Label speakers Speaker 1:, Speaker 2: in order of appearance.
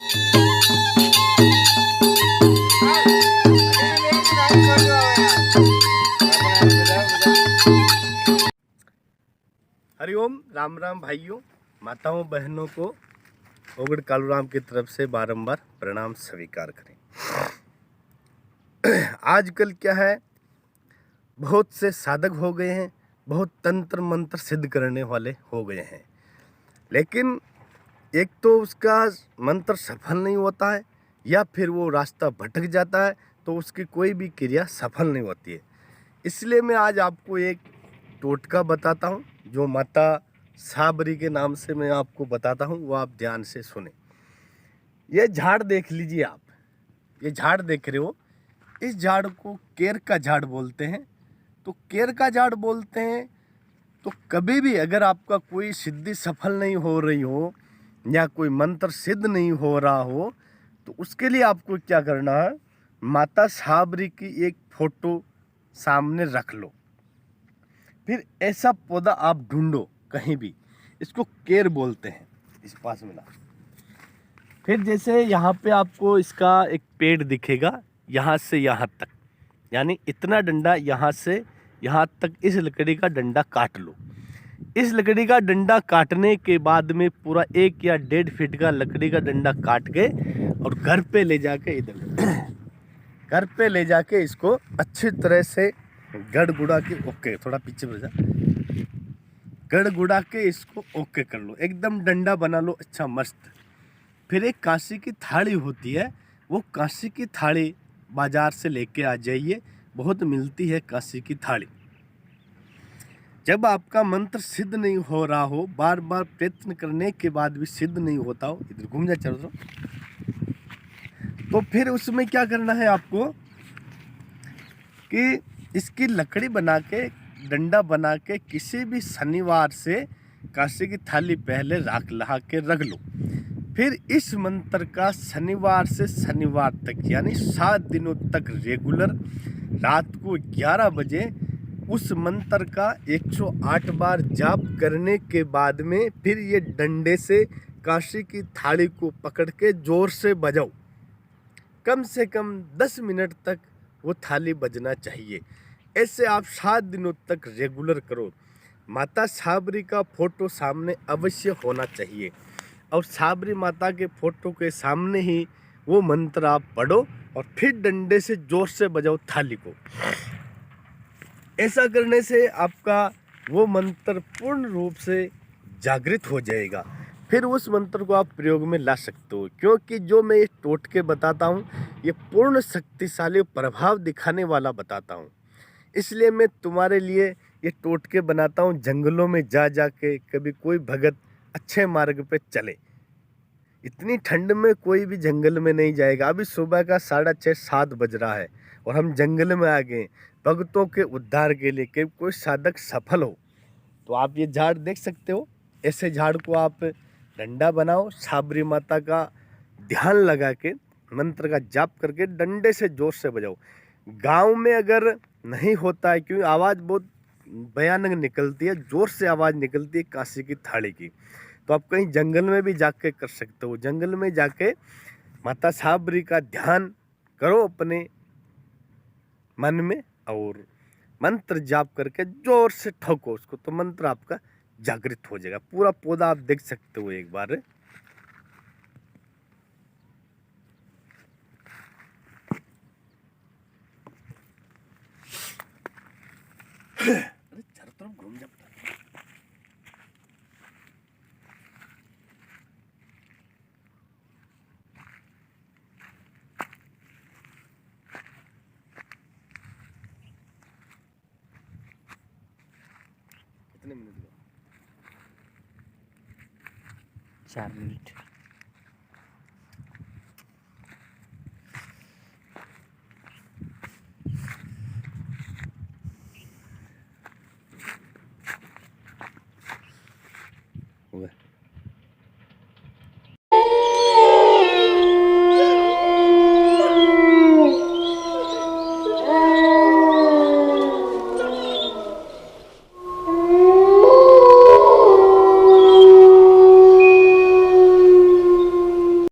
Speaker 1: हरिओम, राम राम भाइयों, माताओं, बहनों को ओगड़ कालूराम की तरफ से बारंबार प्रणाम स्वीकार करें। आजकल क्या है, बहुत से साधक हो गए हैं, बहुत तंत्र मंत्र सिद्ध करने वाले हो गए हैं, लेकिन एक तो उसका मंत्र सफल नहीं होता है या फिर वो रास्ता भटक जाता है, तो उसकी कोई भी क्रिया सफल नहीं होती है। इसलिए मैं आज आपको एक टोटका बताता हूँ, जो माता साबरी के नाम से मैं आपको बताता हूँ, वो आप ध्यान से सुने। ये झाड़ देख लीजिए आप, ये झाड़ देख रहे हो, इस झाड़ को केर का झाड़ बोलते हैं। तो केर का झाड़ बोलते हैं, तो कभी भी अगर आपका कोई सिद्धि सफल नहीं हो रही हो या कोई मंत्र सिद्ध नहीं हो रहा हो, तो उसके लिए आपको क्या करना है, माता साबरी की एक फोटो सामने रख लो। फिर ऐसा पौधा आप ढूंढो कहीं भी, इसको केर बोलते हैं, इस पास मिला। फिर जैसे यहाँ पे आपको इसका एक पेड़ दिखेगा, यहाँ से यहाँ तक, यानी इतना डंडा यहाँ से यहाँ तक, इस लकड़ी का डंडा काट लो। इस लकड़ी का डंडा काटने के बाद में पूरा 1 या 1.5 फीट का लकड़ी का डंडा काट के और घर पे ले जाके, इधर घर पे ले जाके इसको अच्छी तरह से गड़ गुड़ा के, ओके थोड़ा पीछे बढ़ जा, गड़ गुड़ा के इसको ओके कर लो, एकदम डंडा बना लो अच्छा मस्त। फिर एक कांसी की थाली होती है, वो कांसी की थाली बाजार से लेके आ जाइए, बहुत मिलती है कांसी की थाली। जब आपका मंत्र सिद्ध नहीं हो रहा हो, बार बार प्रयत्न करने के बाद भी सिद्ध नहीं होता हो, इधर घूम जा चलो, तो फिर उसमें क्या करना है आपको कि इसकी लकड़ी बना के, डंडा बना के, किसी भी शनिवार से कांसे की थाली पहले राख लहा के रख लो। फिर इस मंत्र का शनिवार से शनिवार तक यानी 7 दिनों तक रेगुलर रात को 11 बजे उस मंत्र का 108 बार जाप करने के बाद में फिर ये डंडे से कांसे की थाली को पकड़ के जोर से बजाओ। कम से कम 10 मिनट तक वो थाली बजना चाहिए। ऐसे आप 7 दिनों तक रेगुलर करो। माता साबरी का फोटो सामने अवश्य होना चाहिए, और साबरी माता के फोटो के सामने ही वो मंत्र आप पढ़ो और फिर डंडे से जोर से बजाओ थाली को। ऐसा करने से आपका वो मंत्र पूर्ण रूप से जागृत हो जाएगा। फिर उस मंत्र को आप प्रयोग में ला सकते हो, क्योंकि जो मैं ये टोटके बताता हूँ, ये पूर्ण शक्तिशाली प्रभाव दिखाने वाला बताता हूँ। इसलिए मैं तुम्हारे लिए ये टोटके बनाता हूँ, जंगलों में जा जा के कभी कोई भगत अच्छे मार्ग पे चले। इतनी ठंड में कोई भी जंगल में नहीं जाएगा। अभी सुबह का 6:30-7 बज रहा है और हम जंगल में आ गए भक्तों के उद्धार के लिए, कि कोई साधक सफल हो। तो आप ये झाड़ देख सकते हो, ऐसे झाड़ को आप डंडा बनाओ, साबरी माता का ध्यान लगा के मंत्र का जाप करके डंडे से जोर से बजाओ। गांव में अगर नहीं होता है, क्योंकि आवाज़ बहुत भयानक निकलती है, जोर से आवाज़ निकलती है कांसे की थाली की, तो आप कहीं जंगल में भी जाके कर सकते हो। जंगल में जाके माता साबरी का ध्यान करो अपने मन में और मंत्र जाप करके जोर से ठोको उसको, तो मंत्र आपका जागृत हो जाएगा। पूरा पौधा आप देख सकते हो एक बार। अरे चारों तरफ घूम जाता है। कितने मिनट?
Speaker 2: 4 मिनट।